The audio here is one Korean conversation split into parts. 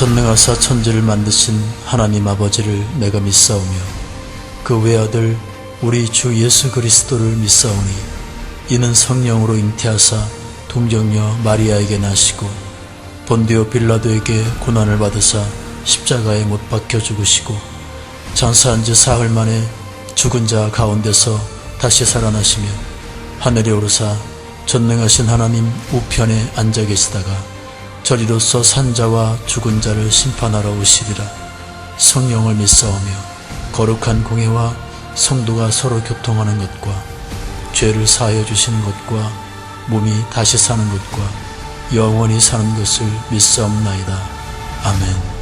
전능하사 천지를 만드신 하나님 아버지를 내가 믿사오며 그 외아들 우리 주 예수 그리스도를 믿사오니 이는 성령으로 잉태하사 동정녀 마리아에게 나시고 본디오 빌라도에게 고난을 받으사 십자가에 못 박혀 죽으시고 장사한 지 사흘 만에 죽은 자 가운데서 다시 살아나시며 하늘에 오르사 전능하신 하나님 우편에 앉아 계시다가 저리로서 산자와 죽은 자를 심판하러 오시리라. 성령을 믿사오며 거룩한 공회와 성도가 서로 교통하는 것과 죄를 사하여 주시는 것과 몸이 다시 사는 것과 영원히 사는 것을 믿사옵나이다. 아멘.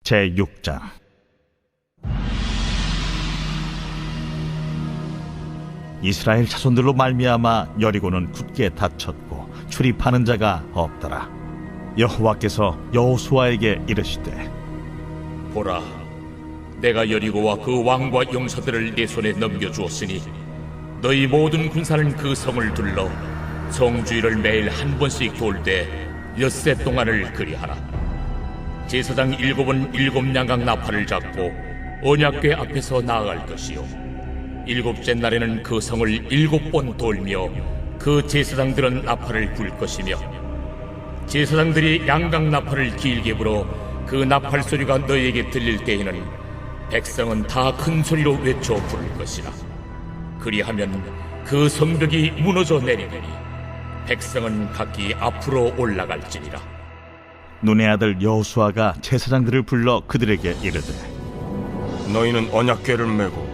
제6장. 이스라엘 자손들로 말미암아 여리고는 굳게 닫혔고 출입하는 자가 없더라. 여호와께서 여호수아에게 이르시되, 보라, 내가 여리고와 그 왕과 용사들을 내 손에 넘겨주었으니 너희 모든 군사는 그 성을 둘러 성주의를 매일 한 번씩 돌 때 엿새 동안을 그리하라. 제사장 7은 7양각 나팔을 잡고 언약궤 앞에서 나아갈 것이요, 7째 날에는 그 성을 7번 돌며 그 제사장들은 나팔을 불 것이며, 제사장들이 양각 나팔을 길게 불어 그 나팔 소리가 너희에게 들릴 때에는 백성은 다 큰 소리로 외쳐 부를 것이라. 그리하면 그 성벽이 무너져 내리리니 백성은 각기 앞으로 올라갈지니라. 눈의 아들 여호수아가 제사장들을 불러 그들에게 이르되, 너희는 언약궤를 메고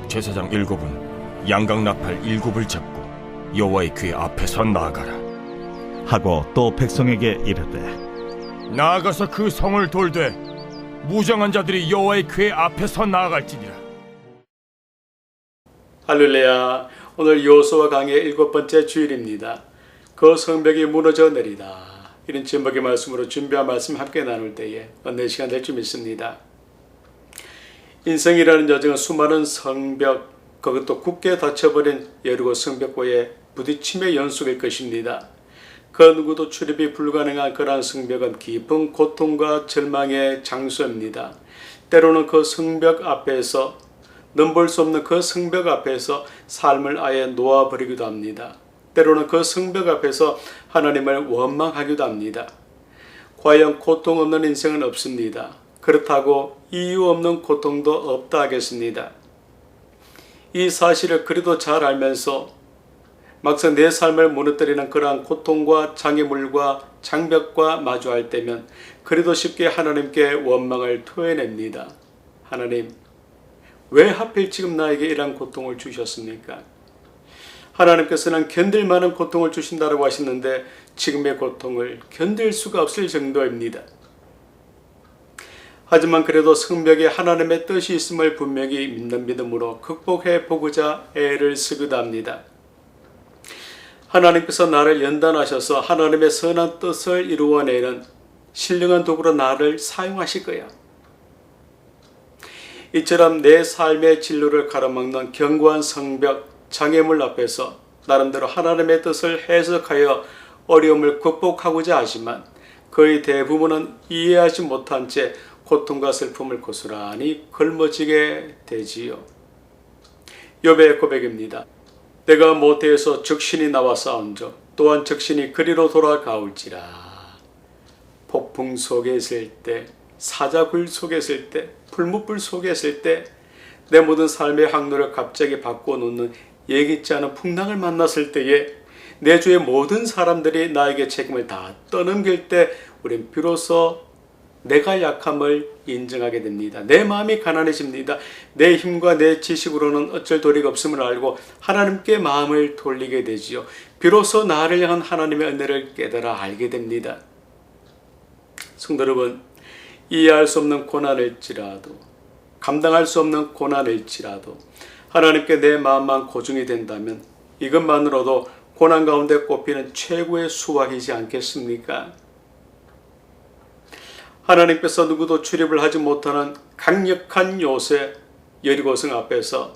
제사장 7은 양각 나팔 7을 잡고 여호와의 궤 앞에서 나아가라. 하고 또 백성에게 이르되, 나아가서 그 성을 돌되 무정한 자들이 여호와의 궤 앞에서 나아갈지니라. 할렐루야. 오늘 여호수아 강의 7번째 주일입니다. 그 성벽이 무너져 내리다. 이런 제목의 말씀으로 준비한 말씀 함께 나눌 때에 은혜의 시간 될 줄 믿습니다. 인생이라는 여정은 수많은 성벽, 그것도 굳게 닫혀버린 여리고 성벽과의 부딪힘의 연속일 것입니다. 그 누구도 출입이 불가능한 그러한 성벽은 깊은 고통과 절망의 장소입니다. 때로는 그 성벽 앞에서 넘볼 수 없는 그 성벽 앞에서 삶을 아예 놓아버리기도 합니다. 때로는 그 성벽 앞에서 하나님을 원망하기도 합니다. 과연 고통 없는 인생은 없습니다. 그렇다고 이유 없는 고통도 없다 하겠습니다. 이 사실을 그래도 잘 알면서 막상 내 삶을 무너뜨리는 그러한 고통과 장애물과 장벽과 마주할 때면 그래도 쉽게 하나님께 원망을 토해냅니다. 하나님, 왜 하필 지금 나에게 이러한 고통을 주셨습니까? 하나님께서는 견딜 만한 고통을 주신다고 하시는데 지금의 고통을 견딜 수가 없을 정도입니다. 하지만 그래도 성벽에 하나님의 뜻이 있음을 분명히 믿는 믿음으로 극복해 보고자 애를 쓰기도 합니다. 하나님께서 나를 연단하셔서 하나님의 선한 뜻을 이루어내는 신령한 도구로 나를 사용하실 거야. 이처럼 내 삶의 진로를 가로막는 견고한 성벽, 장애물 앞에서 나름대로 하나님의 뜻을 해석하여 어려움을 극복하고자 하지만 거의 대부분은 이해하지 못한 채 고통과 슬픔을 고스란히 걸머지게 되지요. 욥의 고백입니다. 내가 모태에서 적신이 나와 싸운즉 또한 적신이 그리로 돌아가올지라. 폭풍 속에 있을 때, 사자굴 속에 있을 때, 풀무불 속에 있을 때 내 모든 삶의 항로를 갑자기 바꿔놓는 예기치 않은 풍랑을 만났을 때에 내 주의 모든 사람들이 나에게 책임을 다 떠넘길 때 우린 비로소 내가 약함을 인정하게 됩니다. 내 마음이 가난해집니다. 내 힘과 내 지식으로는 어쩔 도리가 없음을 알고 하나님께 마음을 돌리게 되지요. 비로소 나를 향한 하나님의 은혜를 깨달아 알게 됩니다. 성도 여러분, 이해할 수 없는 고난일지라도, 감당할 수 없는 고난일지라도 하나님께 내 마음만 고증이 된다면 이것만으로도 고난 가운데 꼽히는 최고의 수확이지 않겠습니까? 하나님께서 누구도 출입을 하지 못하는 강력한 요새 여리고성 앞에서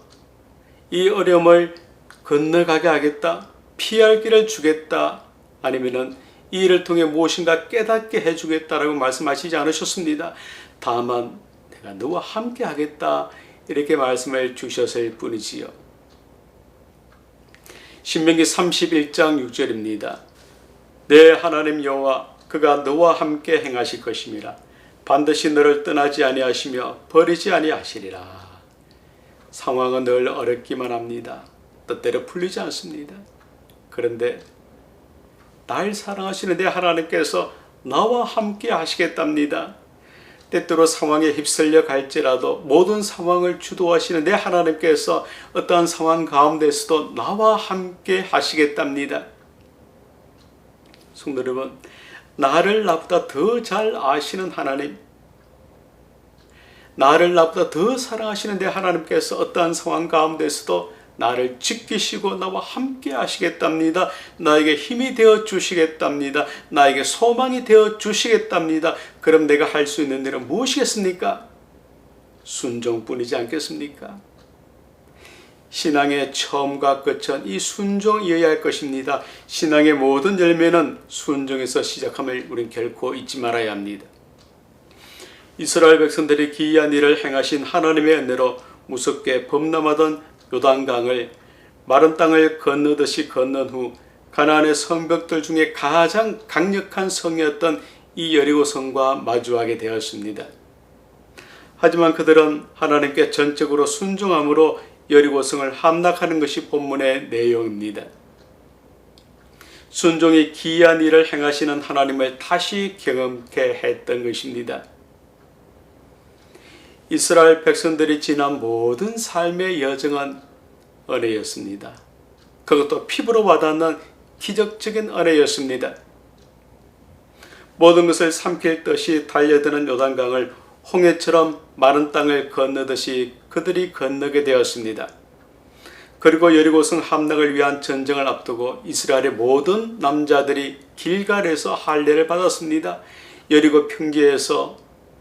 이 어려움을 건너가게 하겠다, 피할 길을 주겠다, 아니면은 이 일을 통해 무엇인가 깨닫게 해주겠다라고 말씀하시지 않으셨습니다. 다만 내가 너와 함께 하겠다 이렇게 말씀을 주셨을 뿐이지요. 신명기 31장 6절입니다. 내 하나님 여호와 그가 너와 함께 행하실 것임이라. 반드시 너를 떠나지 아니하시며 버리지 아니하시리라. 상황은 늘 어렵기만 합니다. 뜻대로 풀리지 않습니다. 그런데 날 사랑하시는 내 하나님께서 나와 함께 하시겠답니다. 때때로 상황에 휩쓸려 갈지라도 모든 상황을 주도하시는 내 하나님께서 어떠한 상황 가운데서도 나와 함께 하시겠답니다. 성도 여러분, 나를 나보다 더 잘 아시는 하나님, 나를 나보다 더 사랑하시는 내 하나님께서 어떠한 상황 가운데서도 나를 지키시고 나와 함께 하시겠답니다. 나에게 힘이 되어 주시겠답니다. 나에게 소망이 되어 주시겠답니다. 그럼 내가 할 수 있는 일은 무엇이겠습니까? 순종뿐이지 않겠습니까? 신앙의 처음과 끝은 이 순종이어야 할 것입니다. 신앙의 모든 열매는 순종에서 시작함을 우린 결코 잊지 말아야 합니다. 이스라엘 백성들이 기이한 일을 행하신 하나님의 은혜로 무섭게 범람하던 요단강을 마른 땅을 건너듯이 건넌 후 가나안의 성벽들 중에 가장 강력한 성이었던 이 여리고성과 마주하게 되었습니다. 하지만 그들은 하나님께 전적으로 순종함으로 여리고성을 함락하는 것이 본문의 내용입니다. 순종이 기이한 일을 행하시는 하나님을 다시 경험케 했던 것입니다. 이스라엘 백성들이 지난 모든 삶의 여정은 은혜였습니다. 그것도 피부로 와닿는 기적적인 은혜였습니다. 모든 것을 삼킬 듯이 달려드는 요단강을 홍해처럼 마른 땅을 건너듯이 그들이 건너게 되었습니다. 그리고 여리고성 함락을 위한 전쟁을 앞두고 이스라엘의 모든 남자들이 길갈에서 할례를 받았습니다. 여리고 평지에서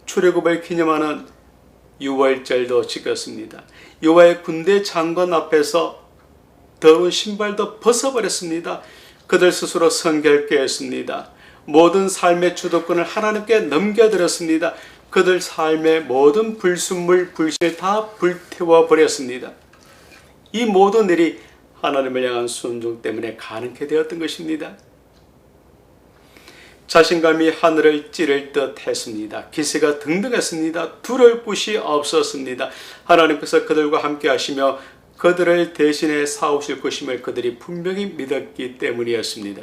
출애굽을 기념하는 유월절도 지켰습니다. 여호와의 군대 장관 앞에서 더러운 신발도 벗어버렸습니다. 그들 스스로 성결케 했습니다. 모든 삶의 주도권을 하나님께 넘겨드렸습니다. 그들 삶의 모든 불순물, 불신을 다 불태워 버렸습니다. 이 모든 일이 하나님을 향한 순종 때문에 가능케 되었던 것입니다. 자신감이 하늘을 찌를 듯 했습니다. 기세가 등등했습니다. 두려울 곳이 없었습니다. 하나님께서 그들과 함께 하시며 그들을 대신해 싸우실 것임을 그들이 분명히 믿었기 때문이었습니다.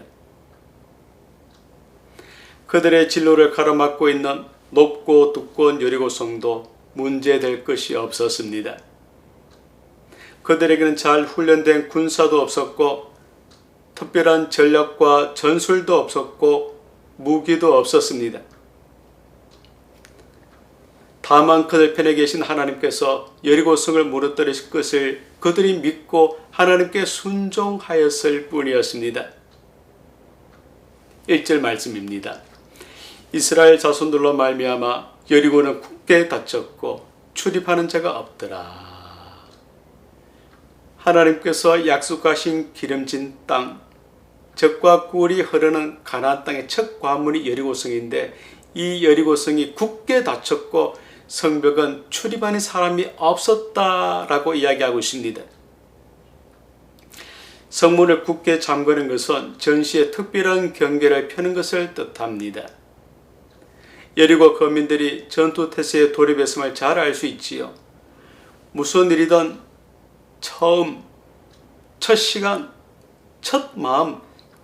그들의 진로를 가로막고 있는 높고 두꺼운 여리고성도 문제될 것이 없었습니다. 그들에게는 잘 훈련된 군사도 없었고 특별한 전략과 전술도 없었고 무기도 없었습니다. 다만 그들 편에 계신 하나님께서 여리고성을 무너뜨리실 것을 그들이 믿고 하나님께 순종하였을 뿐이었습니다. 1절 말씀입니다. 이스라엘 자손들로 말미암아 여리고는 굳게 닫혔고 출입하는 자가 없더라. 하나님께서 약속하신 기름진 땅, 젖과 꿀이 흐르는 가나안 땅의 첫 관문이 여리고성인데 이 여리고성이 굳게 닫혔고 성벽은 출입하는 사람이 없었다라고 이야기하고 있습니다. 성문을 굳게 잠그는 것은 전시에 특별한 경계를 펴는 것을 뜻합니다. 여리고 거민들이 전투태세에 돌입했음을 잘 알 수 있지요. 무슨 일이든 처음, 첫 시간, 첫 마음,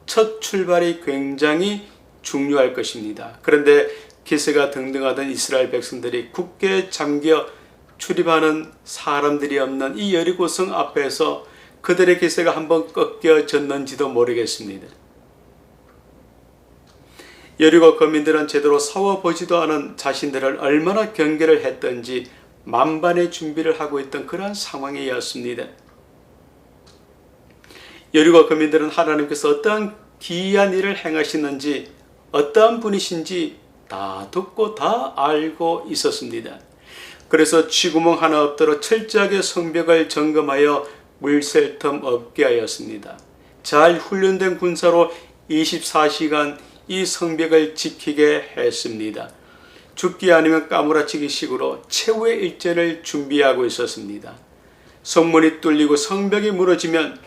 첫 출발이 굉장히 중요할 것입니다. 그런데 기세가 등등하던 이스라엘 백성들이 굳게 잠겨 출입하는 사람들이 없는 이 여리고성 앞에서 그들의 기세가 한번 꺾여졌는지도 모르겠습니다. 여리고 거민들은 제대로 싸워보지도 않은 자신들을 얼마나 경계를 했던지 만반의 준비를 하고 있던 그러한 상황이었습니다. 여리고 거민들은 하나님께서 어떠한 기이한 일을 행하시는지 어떠한 분이신지 다 듣고 다 알고 있었습니다. 그래서 쥐구멍 하나 없도록 철저하게 성벽을 점검하여 물 셀 틈 없게 하였습니다. 잘 훈련된 군사로 24시간 이 성벽을 지키게 했습니다. 죽기 아니면 까무라치기 식으로 최후의 일전을 준비하고 있었습니다. 성문이 뚫리고 성벽이 무너지면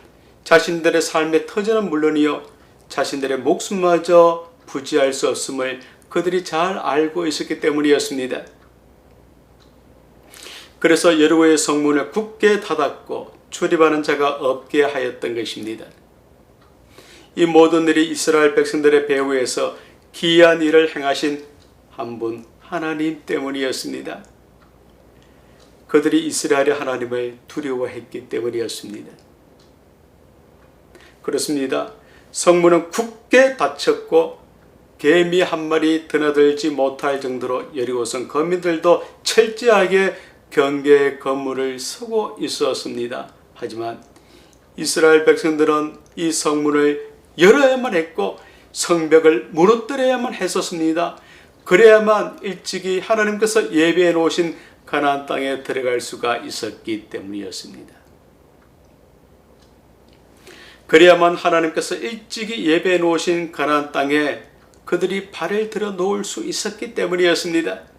자신들의 삶의 터전은 물론이요 자신들의 목숨마저 부지할 수 없음을 그들이 잘 알고 있었기 때문이었습니다. 그래서 여리고의 성문을 굳게 닫았고 출입하는 자가 없게 하였던 것입니다. 이 모든 일이 이스라엘 백성들의 배후에서 기이한 일을 행하신 한 분 하나님 때문이었습니다. 그들이 이스라엘의 하나님을 두려워했기 때문이었습니다. 그렇습니다. 성문은 굳게 닫혔고 개미 한 마리 드나들지 못할 정도로 여리고성 거민들도 철저하게 경계 건물을 서고 있었습니다. 하지만 이스라엘 백성들은 이 성문을 열어야만 했고 성벽을 무너뜨려야만 했었습니다. 그래야만 일찍이 하나님께서 예배해 놓으신 가나안 땅에 들어갈 수가 있었기 때문이었습니다. 그래야만 하나님께서 일찍이 예배해 놓으신 가나안 땅에 그들이 발을 들어 놓을 수 있었기 때문이었습니다.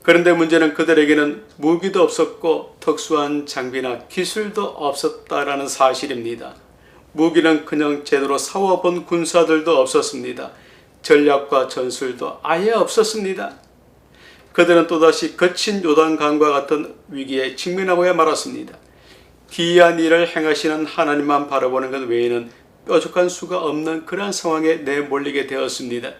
그런데 문제는 그들에게는 무기도 없었고 특수한 장비나 기술도 없었다라는 사실입니다. 무기는 그냥 제대로 싸워본 군사들도 없었습니다. 전략과 전술도 아예 없었습니다. 그들은 또다시 거친 요단강과 같은 위기에 직면하고야 말았습니다. 기이한 일을 행하시는 하나님만 바라보는 것 외에는 뾰족한 수가 없는 그러한 상황에 내몰리게 되었습니다.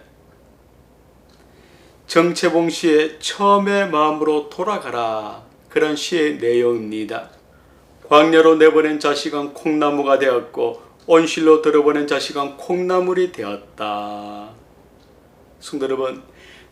정채봉 시의 처음의 마음으로 돌아가라, 그런 시의 내용입니다. 광야로 내보낸 자식은 콩나무가 되었고 온실로 들어보낸 자식은 콩나물이 되었다. 성도 여러분,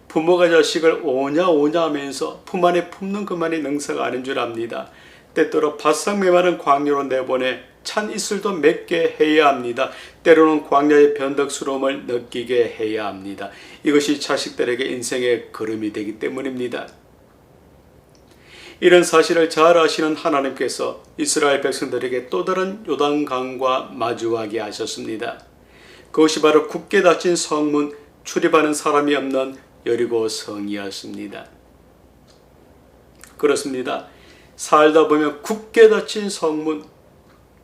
부모가 자식을 오냐 하면서 품 안에 품는 것만이 능사가 아닌 줄 압니다. 때때로 바싹 메마른 광야로 내보내 찬 이슬도 맺게 해야 합니다. 때로는 광야의 변덕스러움을 느끼게 해야 합니다. 이것이 자식들에게 인생의 걸음이 되기 때문입니다. 이런 사실을 잘 아시는 하나님께서 이스라엘 백성들에게 또 다른 요단강과 마주하게 하셨습니다. 그것이 바로 굳게 닫힌 성문, 출입하는 사람이 없는 여리고 성이었습니다. 그렇습니다. 살다 보면 굳게 닫힌 성문,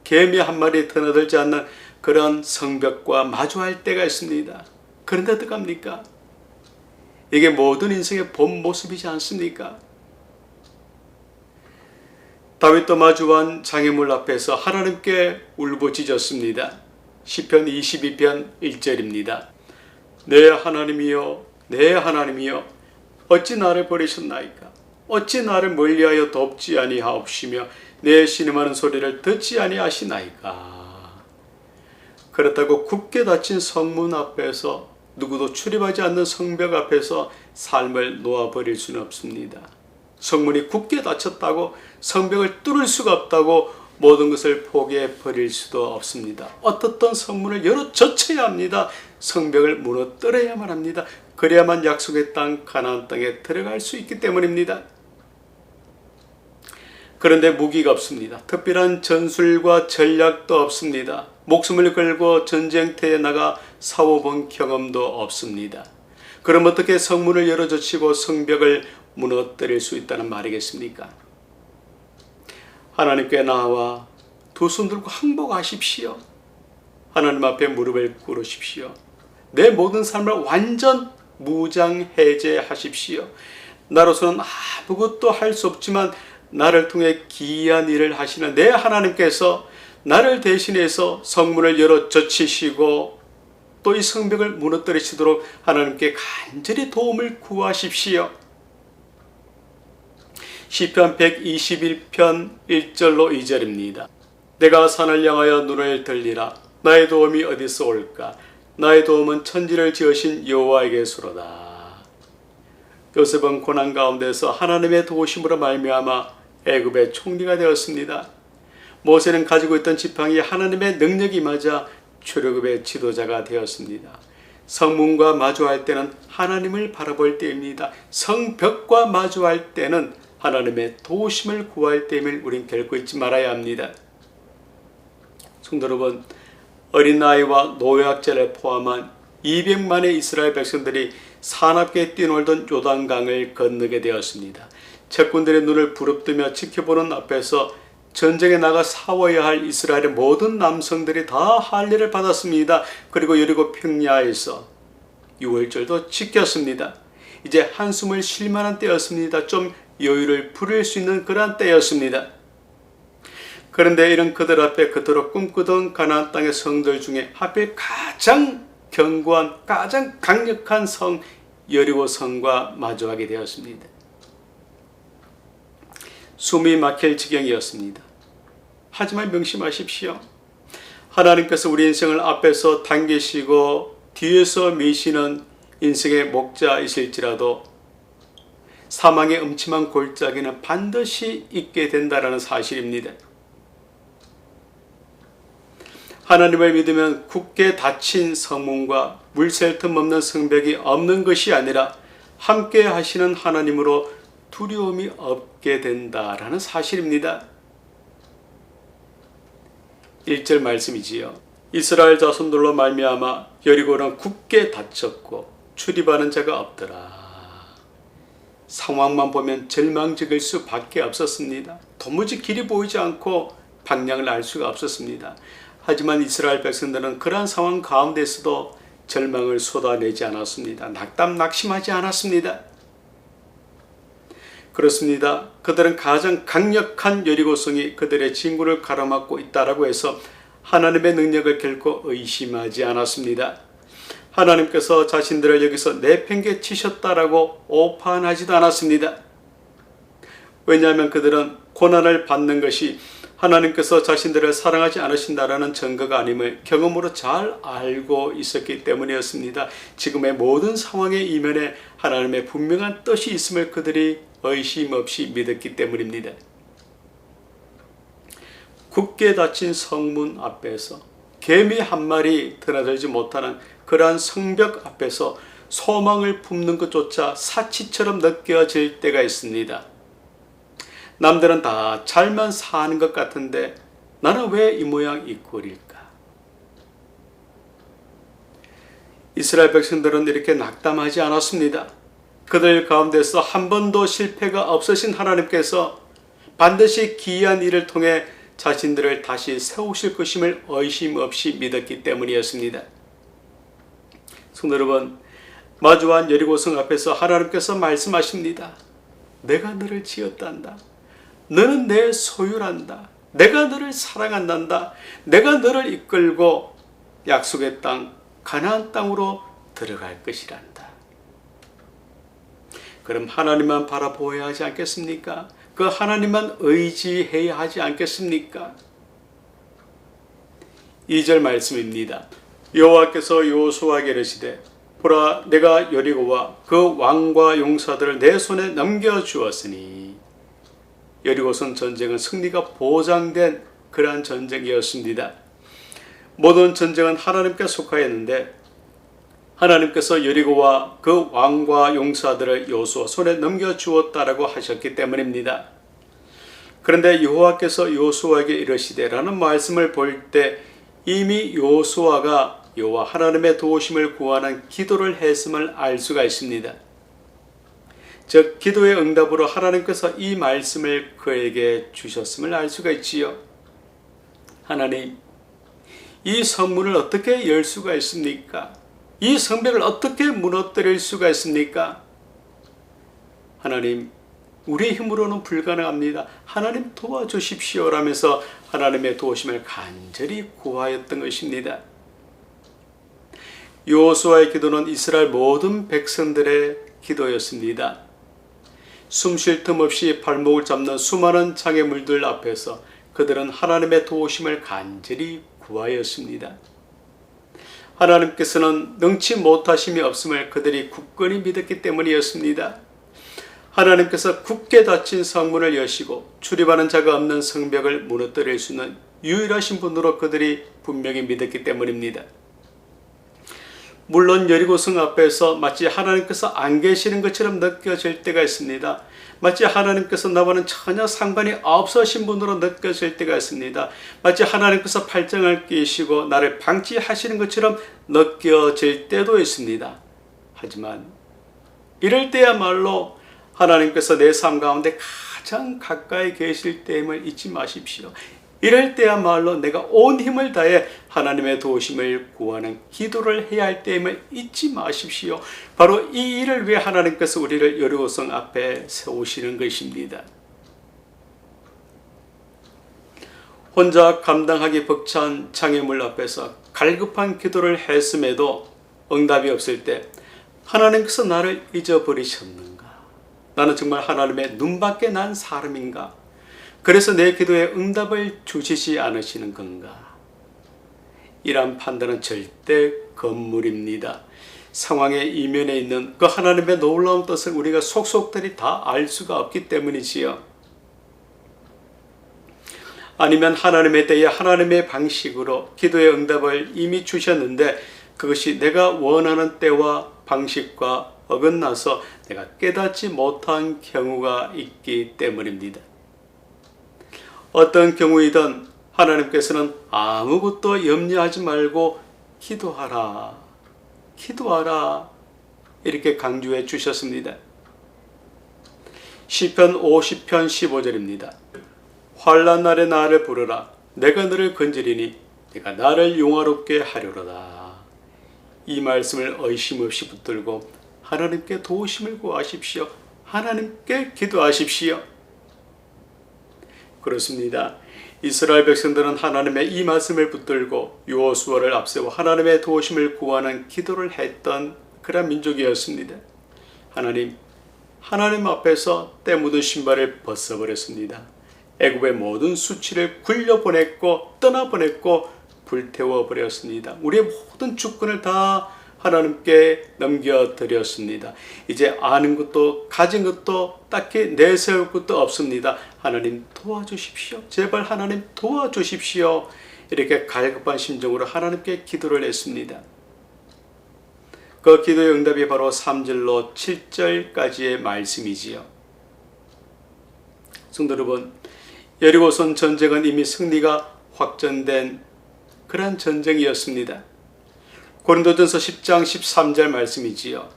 개미 한 마리 드나들지 않는 그런 성벽과 마주할 때가 있습니다. 그런데 어떡합니까? 이게 모든 인생의 본 모습이지 않습니까? 다윗도 마주한 장애물 앞에서 하나님께 울부짖었습니다. 시편 22편 1절입니다. 내 하나님이여, 내 하나님이여, 어찌 나를 버리셨나이까? 어찌 나를 멀리하여 돕지 아니하옵시며 내 신음하는 소리를 듣지 아니하시나이까? 그렇다고 굳게 닫힌 성문 앞에서, 누구도 출입하지 않는 성벽 앞에서 삶을 놓아버릴 수는 없습니다. 성문이 굳게 닫혔다고 성벽을 뚫을 수가 없다고 모든 것을 포기해 버릴 수도 없습니다. 어떻든 성문을 열어 젖혀야 합니다. 성벽을 무너뜨려야만 합니다. 그래야만 약속의 땅 가나안 땅에 들어갈 수 있기 때문입니다. 그런데 무기가 없습니다. 특별한 전술과 전략도 없습니다. 목숨을 걸고 전쟁터에 나가 싸워본 경험도 없습니다. 그럼 어떻게 성문을 열어 젖히고 성벽을 무너뜨릴 수 있다는 말이겠습니까? 하나님께 나와 두 손 들고 항복하십시오. 하나님 앞에 무릎을 꿇으십시오. 내 모든 삶을 완전 무장해제하십시오. 나로서는 아무것도 할 수 없지만 나를 통해 기이한 일을 하시는 내 하나님께서 나를 대신해서 성문을 열어 젖히시고 또 이 성벽을 무너뜨리시도록 하나님께 간절히 도움을 구하십시오. 시편 121편 1절로 2절입니다. 내가 산을 향하여 눈을 들리라. 나의 도움이 어디서 올까? 나의 도움은 천지를 지으신 여호와에게서로다. 요셉은 고난 가운데서 하나님의 도우심으로 말미암아 애굽의 총리가 되었습니다. 모세는 가지고 있던 지팡이에 하나님의 능력이 맞아 출애굽의 지도자가 되었습니다. 성문과 마주할 때는 하나님을 바라볼 때입니다. 성벽과 마주할 때는 하나님의 도우심을 구할 때임을 우린 결코 잊지 말아야 합니다. 성도 여러분, 어린 나이와 노약자를 포함한 200만의 이스라엘 백성들이 사납게 뛰놀던 요단강을 건너게 되었습니다. 적군들의 눈을 부릅뜨며 지켜보는 앞에서 전쟁에 나가 싸워야 할 이스라엘의 모든 남성들이 다 할례를 받았습니다. 그리고 여리고 평야에서 유월절도 지켰습니다. 이제 한숨을 쉴 만한 때였습니다. 좀 여유를 부릴 수 있는 그러한 때였습니다. 그런데 이런 그들 앞에 그토록 꿈꾸던 가나안 땅의 성들 중에 하필 가장 견고한, 가장 강력한 성 여리고 성과 마주하게 되었습니다. 숨이 막힐 지경이었습니다. 하지만 명심하십시오. 하나님께서 우리 인생을 앞에서 당기시고 뒤에서 미시는 인생의 목자이실지라도 사망의 음침한 골짜기는 반드시 있게 된다는 사실입니다. 하나님을 믿으면 굳게 닫힌 성문과 물샐 틈 없는 성벽이 없는 것이 아니라 함께 하시는 하나님으로 두려움이 없게 된다라는 사실입니다. 1절 말씀이지요. 이스라엘 자손들로 말미암아 여리고는 굳게 닫혔고 출입하는 자가 없더라. 상황만 보면 절망적일 수밖에 없었습니다. 도무지 길이 보이지 않고 방향을 알 수가 없었습니다. 하지만 이스라엘 백성들은 그러한 상황 가운데서도 절망을 쏟아내지 않았습니다. 낙심하지 않았습니다. 그렇습니다. 그들은 가장 강력한 여리고성이 그들의 진군을 가로막고 있다라고 해서 하나님의 능력을 결코 의심하지 않았습니다. 하나님께서 자신들을 여기서 내팽개치셨다라고 오판하지도 않았습니다. 왜냐하면 그들은 고난을 받는 것이 하나님께서 자신들을 사랑하지 않으신다라는 증거가 아님을 경험으로 잘 알고 있었기 때문이었습니다. 지금의 모든 상황의 이면에 하나님의 분명한 뜻이 있음을 그들이 의심 없이 믿었기 때문입니다. 굳게 닫힌 성문 앞에서 개미 한 마리 드나들지 못하는 그러한 성벽 앞에서 소망을 품는 것조차 사치처럼 느껴질 때가 있습니다. 남들은 다 잘만 사는 것 같은데 나는 왜 이 모양 이 꼴일까? 이스라엘 백성들은 이렇게 낙담하지 않았습니다. 그들 가운데서 한 번도 실패가 없으신 하나님께서 반드시 기이한 일을 통해 자신들을 다시 세우실 것임을 의심 없이 믿었기 때문이었습니다. 성도 여러분, 마주한 여리고성 앞에서 하나님께서 말씀하십니다. 내가 너를 지었단다. 너는 내 소유란다. 내가 너를 사랑한단다. 내가 너를 이끌고 약속의 땅 가나안 땅으로 들어갈 것이란다. 그럼 하나님만 바라보아야 하지 않겠습니까? 그 하나님만 의지해야 하지 않겠습니까? 2절 말씀입니다. 여호와께서 여호수아에게 이르시되 보라 내가 여리고와 그 왕과 용사들을 내 손에 넘겨주었으니 여리고성 전쟁은 승리가 보장된 그러한 전쟁이었습니다. 모든 전쟁은 하나님께 속하였는데 하나님께서 여리고와 그 왕과 용사들을 여호수아 손에 넘겨주었다라고 하셨기 때문입니다. 그런데 여호와께서 여호수아에게 이르시되라는 말씀을 볼 때 이미 여호수아가 여호와 하나님의 도우심을 구하는 기도를 했음을 알 수가 있습니다. 즉 기도의 응답으로 하나님께서 이 말씀을 그에게 주셨음을 알 수가 있지요. 하나님, 이 성문을 어떻게 열 수가 있습니까? 이 성벽을 어떻게 무너뜨릴 수가 있습니까? 하나님, 우리의 힘으로는 불가능합니다. 하나님 도와주십시오 라면서 하나님의 도우심을 간절히 구하였던 것입니다. 여호수아의 기도는 이스라엘 모든 백성들의 기도였습니다. 숨 쉴 틈 없이 발목을 잡는 수많은 장애물들 앞에서 그들은 하나님의 도우심을 간절히 구하였습니다. 하나님께서는 능치 못하심이 없음을 그들이 굳건히 믿었기 때문이었습니다. 하나님께서 굳게 닫힌 성문을 여시고 출입하는 자가 없는 성벽을 무너뜨릴 수 있는 유일하신 분으로 그들이 분명히 믿었기 때문입니다. 물론 여리고성 앞에서 마치 하나님께서 안 계시는 것처럼 느껴질 때가 있습니다. 마치 하나님께서 나와는 전혀 상관이 없으신 분으로 느껴질 때가 있습니다. 마치 하나님께서 팔짱을 끼시고 나를 방치하시는 것처럼 느껴질 때도 있습니다. 하지만 이럴 때야말로 하나님께서 내 삶 가운데 가장 가까이 계실 때임을 잊지 마십시오. 이럴 때야말로 내가 온 힘을 다해 하나님의 도우심을 구하는 기도를 해야 할 때임을 잊지 마십시오. 바로 이 일을 위해 하나님께서 우리를 여리고성 앞에 세우시는 것입니다. 혼자 감당하기 벅찬 장애물 앞에서 갈급한 기도를 했음에도 응답이 없을 때 하나님께서 나를 잊어버리셨는가? 나는 정말 하나님의 눈밖에 난 사람인가? 그래서 내 기도에 응답을 주시지 않으시는 건가? 이러한 판단은 절대 건물입니다. 상황의 이면에 있는 그 하나님의 놀라운 뜻을 우리가 속속들이 다 알 수가 없기 때문이지요. 아니면 하나님의 때에 하나님의 방식으로 기도의 응답을 이미 주셨는데 그것이 내가 원하는 때와 방식과 어긋나서 내가 깨닫지 못한 경우가 있기 때문입니다. 어떤 경우이든 하나님께서는 아무것도 염려하지 말고 기도하라, 기도하라 이렇게 강조해 주셨습니다. 시편 50편 15절입니다. 환난 날에 나를 부르라. 내가 너를 건지리니 내가 나를 용화롭게 하려로다. 이 말씀을 의심 없이 붙들고 하나님께 도우심을 구하십시오. 하나님께 기도하십시오. 그렇습니다. 이스라엘 백성들은 하나님의 이 말씀을 붙들고 여호수아를 앞세워 하나님의 도우심을 구하는 기도를 했던 그런 민족이었습니다. 하나님 앞에서 때 묻은 신발을 벗어버렸습니다. 애굽의 모든 수치를 굴려보냈고 떠나보냈고 불태워버렸습니다. 우리의 모든 주권을 다 하나님께 넘겨드렸습니다. 이제 아는 것도 가진 것도 딱히 내세울 것도 없습니다. 하나님 도와주십시오. 제발 하나님 도와주십시오. 이렇게 갈급한 심정으로 하나님께 기도를 했습니다. 그 기도의 응답이 바로 3절로 7절까지의 말씀이지요. 성도 여러분, 여리고성 전쟁은 이미 승리가 확정된 그런 전쟁이었습니다. 고린도전서 10장 13절 말씀이지요.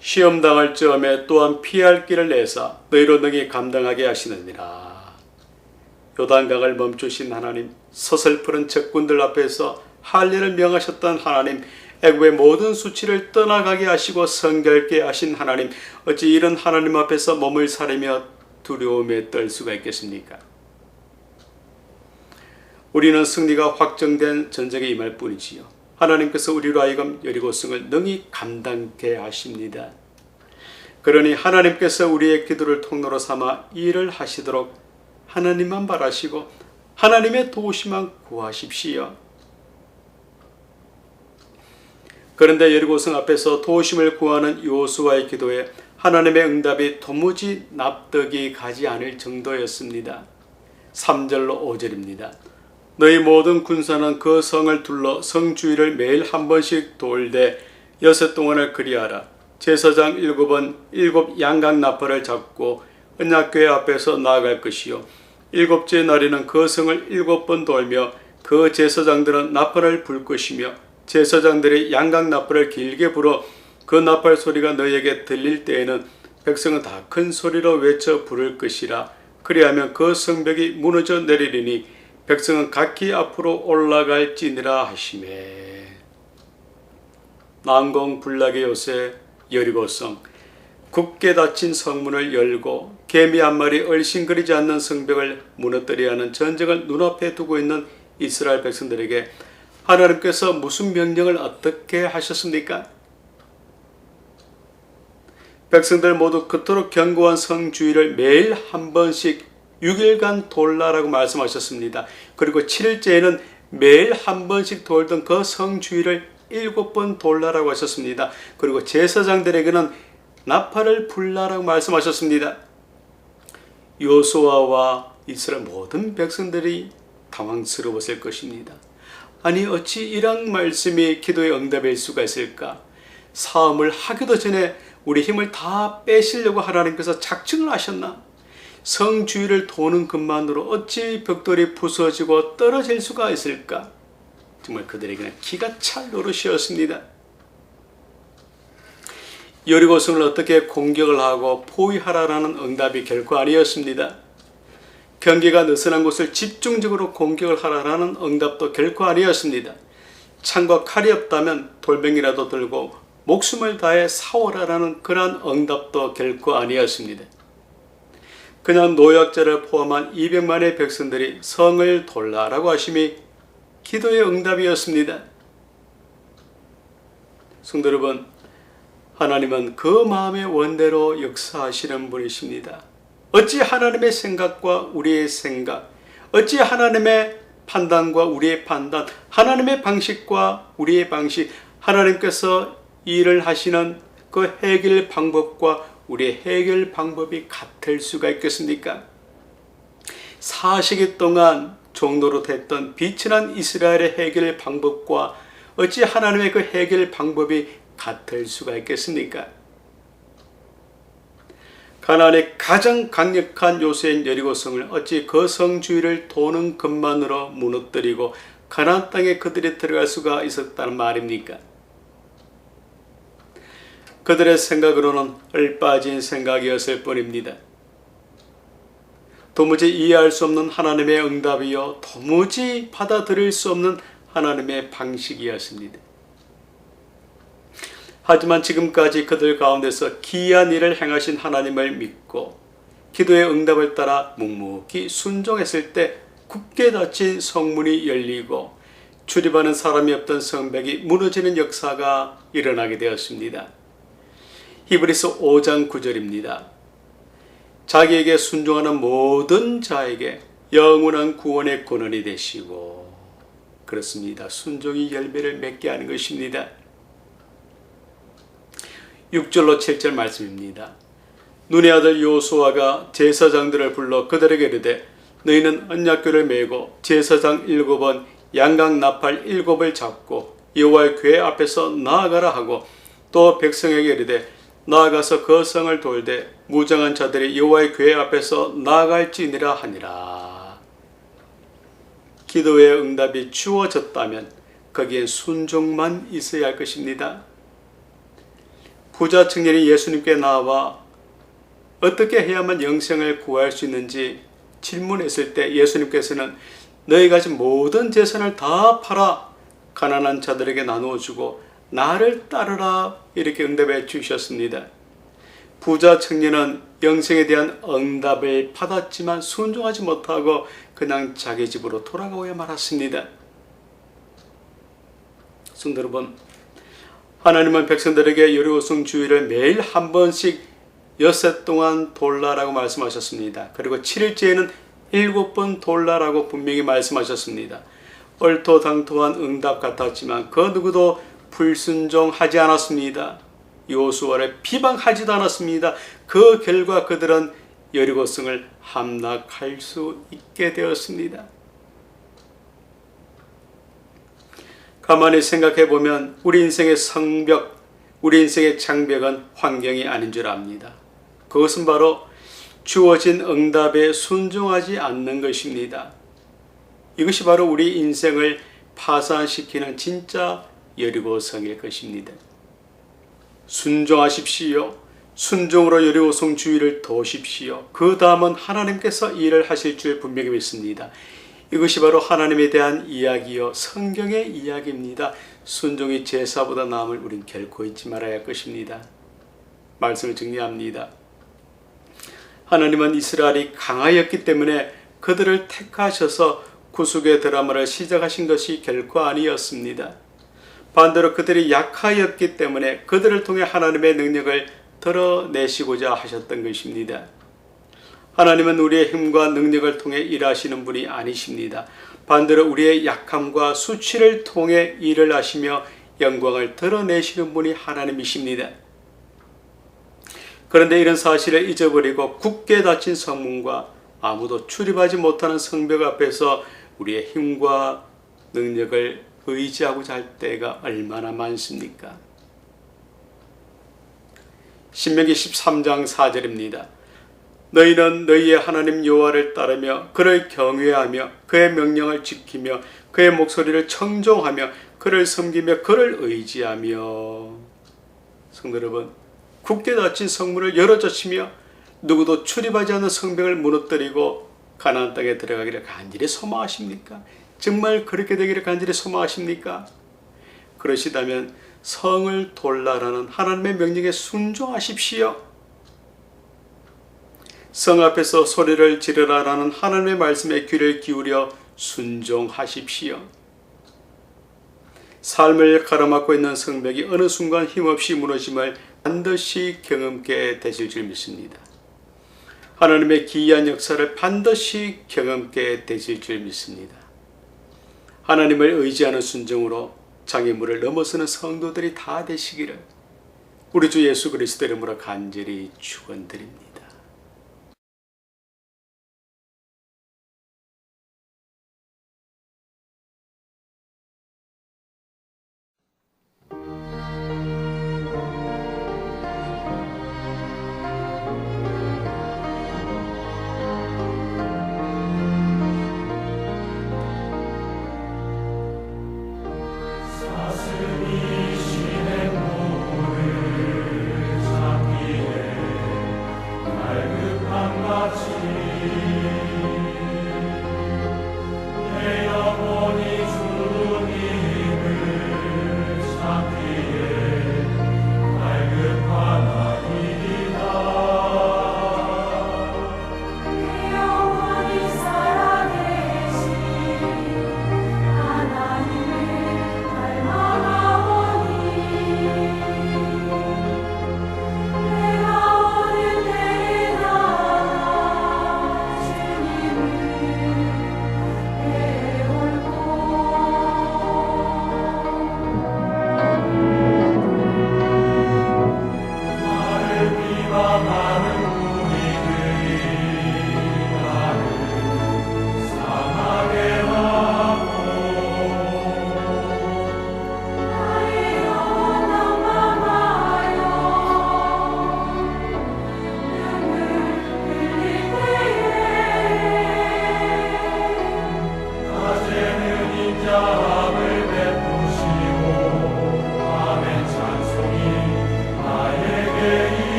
시험 당할 즈음에 또한 피할 길을 내사 너희로 능히 감당하게 하시느니라. 요단강을 멈추신 하나님, 서슬프른 적군들 앞에서 할례를 명하셨던 하나님, 애굽의 모든 수치를 떠나가게 하시고 성결케 하신 하나님, 어찌 이런 하나님 앞에서 몸을 사리며 두려움에 떨 수가 있겠습니까? 우리는 승리가 확정된 전쟁에 임할 뿐이지요. 하나님께서 우리로 하여금 여리고성을 능히 감당케 하십니다. 그러니 하나님께서 우리의 기도를 통로로 삼아 일을 하시도록 하나님만 바라시고 하나님의 도우심만 구하십시오. 그런데 여리고성 앞에서 도우심을 구하는 여호수아의 기도에 하나님의 응답이 도무지 납득이 가지 않을 정도였습니다. 3절로 5절입니다. 너희 모든 군사는 그 성을 둘러 성 주위를 매일 한 번씩 돌되 6 동안을 그리하라. 제사장 7은 7 양각 나팔을 잡고 언약궤 앞에서 나아갈 것이요 7째 날에는 그 성을 7번 돌며 그 제사장들은 나팔을 불 것이며 제사장들이 양각 나팔을 길게 불어 그 나팔 소리가 너희에게 들릴 때에는 백성은 다 큰 소리로 외쳐 부를 것이라. 그리하면 그 성벽이 무너져 내리리니 백성은 각기 앞으로 올라갈지니라 하시매. 난공불락의 요새 여리고성, 굳게 닫힌 성문을 열고 개미 한 마리 얼씬거리지 않는 성벽을 무너뜨려야 하는 전쟁을 눈앞에 두고 있는 이스라엘 백성들에게 하나님께서 무슨 명령을 어떻게 하셨습니까? 백성들 모두 그토록 견고한 성 주위를 매일 한 번씩 6일간 돌라라고 말씀하셨습니다. 그리고 7일째에는 매일 한 번씩 돌던 그 성 주위를 7번 돌라라고 하셨습니다. 그리고 제사장들에게는 나팔을 불라라고 말씀하셨습니다. 여호수아와 이스라엘 모든 백성들이 당황스러웠을 것입니다. 아니 어찌 이런 말씀이 기도의 응답일 수가 있을까? 사움을 하기도 전에 우리 힘을 다 빼시려고 하나님께서 작정을 하셨나? 성 주위를 도는 것만으로 어찌 벽돌이 부서지고 떨어질 수가 있을까? 정말 그들에게는 기가 찰 노릇이었습니다. 여리고성을 어떻게 공격을 하고 포위하라라는 응답이 결코 아니었습니다. 경계가 느슨한 곳을 집중적으로 공격을 하라라는 응답도 결코 아니었습니다. 창과 칼이 없다면 돌멩이라도 들고 목숨을 다해 싸우라라는 그러한 응답도 결코 아니었습니다. 그냥 노약자를 포함한 200만의 백성들이 성을 돌라라고 하심이 기도의 응답이었습니다. 성도 여러분, 하나님은 그 마음의 원대로 역사하시는 분이십니다. 어찌 하나님의 생각과 우리의 생각, 어찌 하나님의 판단과 우리의 판단, 하나님의 방식과 우리의 방식, 하나님께서 일을 하시는 그 해결 방법과 우리의 해결 방법이 같을 수가 있겠습니까? 40일 동안 종로로 됐던 비천한 이스라엘의 해결 방법과 어찌 하나님의 그 해결 방법이 같을 수가 있겠습니까? 가나안의 가장 강력한 요새인 여리고성을 어찌 그 성 주위를 도는 것만으로 무너뜨리고 가나안 땅에 그들이 들어갈 수가 있었다는 말입니까? 그들의 생각으로는 얼빠진 생각이었을 뿐입니다. 도무지 이해할 수 없는 하나님의 응답이요, 도무지 받아들일 수 없는 하나님의 방식이었습니다. 하지만 지금까지 그들 가운데서 기이한 일을 행하신 하나님을 믿고 기도의 응답을 따라 묵묵히 순종했을 때 굳게 닫힌 성문이 열리고 출입하는 사람이 없던 성벽이 무너지는 역사가 일어나게 되었습니다. 히브리서 5장 9절입니다. 자기에게 순종하는 모든 자에게 영원한 구원의 근원이 되시고, 그렇습니다. 순종이 열매를 맺게 하는 것입니다. 6절로 7절 말씀입니다. 눈의 아들 여호수아가 제사장들을 불러 그들에게 이르되 너희는 언약궤를 메고 제사장 7은 양각 나팔 7을 잡고 여호와의 궤 앞에서 나아가라 하고, 또 백성에게 이르되 나아가서 그 성을 돌되 무장한 자들이 여호와의 궤 앞에서 나아갈지니라 하니라. 기도의 응답이 주어졌다면 거기엔 순종만 있어야 할 것입니다. 부자 청년이 예수님께 나와 어떻게 해야만 영생을 구할 수 있는지 질문했을 때 예수님께서는 너희 가진 모든 재산을 다 팔아 가난한 자들에게 나누어 주고 나를 따르라 이렇게 응답해 주셨습니다. 부자 청년은 영생에 대한 응답을 받았지만 순종하지 못하고 그냥 자기 집으로 돌아가고야 말았습니다. 성도 여러분, 하나님은 백성들에게 여리고성 주일을 매일 한 번씩 엿새 동안 돌라라고 말씀하셨습니다. 그리고 7일째에는 7번 돌라라고 분명히 말씀하셨습니다. 얼토당토한 응답 같았지만 그 누구도 불순종하지 않았습니다. 여호수아를 비방하지도 않았습니다. 그 결과 그들은 여리고성을 함락할 수 있게 되었습니다. 가만히 생각해 보면 우리 인생의 성벽, 우리 인생의 장벽은 환경이 아닌 줄 압니다. 그것은 바로 주어진 응답에 순종하지 않는 것입니다. 이것이 바로 우리 인생을 파산시키는 진짜 여리고성일 것입니다. 순종하십시오. 순종으로 여리고성 주의를 도우십시오. 그 다음은 하나님께서 일을 하실 줄 분명히 믿습니다. 이것이 바로 하나님에 대한 이야기요 성경의 이야기입니다. 순종이 제사보다 나음을 우린 결코 잊지 말아야 할 것입니다. 말씀을 정리합니다. 하나님은 이스라엘이 강하였기 때문에 그들을 택하셔서 구속의 드라마를 시작하신 것이 결코 아니었습니다. 반대로 그들이 약하였기 때문에 그들을 통해 하나님의 능력을 드러내시고자 하셨던 것입니다. 하나님은 우리의 힘과 능력을 통해 일하시는 분이 아니십니다. 반대로 우리의 약함과 수치를 통해 일을 하시며 영광을 드러내시는 분이 하나님이십니다. 그런데 이런 사실을 잊어버리고 굳게 닫힌 성문과 아무도 출입하지 못하는 성벽 앞에서 우리의 힘과 능력을 의지하고자 할 때가 얼마나 많습니까? 신명기 13장 4절입니다. 너희는 너희의 하나님 여호와를 따르며 그를 경외하며 그의 명령을 지키며 그의 목소리를 청종하며 그를 섬기며 그를 의지하며. 성도 여러분, 굳게 닫힌 성문을 열어젖히며 누구도 출입하지 않는 성벽을 무너뜨리고 가나안 땅에 들어가기를 간절히 소망하십니까? 정말 그렇게 되기를 간절히 소망하십니까? 그러시다면 성을 돌라라는 하나님의 명령에 순종하십시오. 성 앞에서 소리를 지르라라는 하나님의 말씀에 귀를 기울여 순종하십시오. 삶을 가로막고 있는 성벽이 어느 순간 힘없이 무너짐을 반드시 경험게 되실 줄 믿습니다. 하나님의 기이한 역사를 반드시 경험게 되실 줄 믿습니다. 하나님을 의지하는 순종으로 장애물을 넘어서는 성도들이 다 되시기를 우리 주 예수 그리스도 이름으로 간절히 축원드립니다.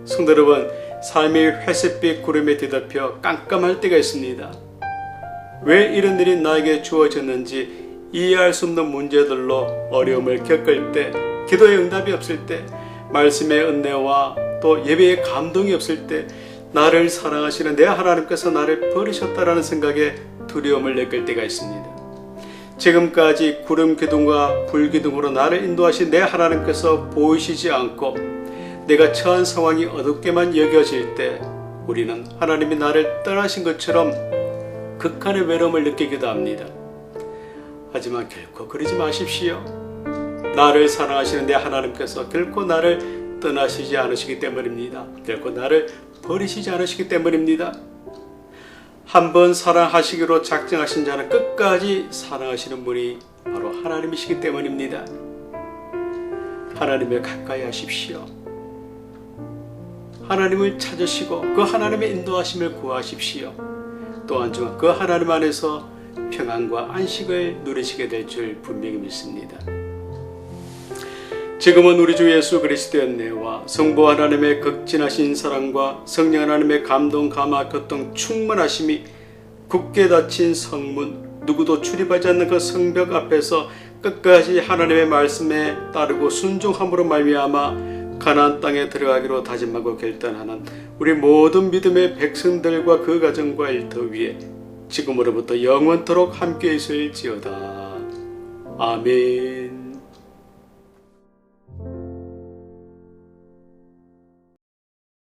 성도 여러분, 삶이 회색빛 구름에 뒤덮여 깜깜할 때가 있습니다. 왜 이런 일이 나에게 주어졌는지 이해할 수 없는 문제들로 어려움을 겪을 때, 기도의 응답이 없을 때, 말씀의 은혜와 또 예배의 감동이 없을 때, 나를 사랑하시는 내 하나님께서 나를 버리셨다라는 생각에 두려움을 느낄 때가 있습니다. 지금까지 구름 기둥과 불 기둥으로 나를 인도하신 내 하나님께서 보이시지 않고 내가 처한 상황이 어둡게만 여겨질 때 우리는 하나님이 나를 떠나신 것처럼 극한의 외로움을 느끼기도 합니다. 하지만 결코 그러지 마십시오. 나를 사랑하시는 내 하나님께서 결코 나를 떠나시지 않으시기 때문입니다. 결코 나를 버리시지 않으시기 때문입니다. 한번 사랑하시기로 작정하신 자는 끝까지 사랑하시는 분이 바로 하나님이시기 때문입니다. 하나님을 가까이 하십시오. 하나님을 찾으시고 그 하나님의 인도하심을 구하십시오. 또한 그 하나님 안에서 평안과 안식을 누리시게 될 줄 분명히 믿습니다. 지금은 우리 주 예수 그리스도의 은혜와 성부 하나님의 극진하신 사랑과 성령 하나님의 감동, 감화, 교통, 충만하심이 굳게 닫힌 성문, 누구도 출입하지 않는 그 성벽 앞에서 끝까지 하나님의 말씀에 따르고 순종함으로 말미암아 가나안 땅에 들어가기로 다짐하고 결단하는 우리 모든 믿음의 백성들과 그 가정과 일터 위에 지금으로부터 영원토록 함께 있을지어다. 아멘.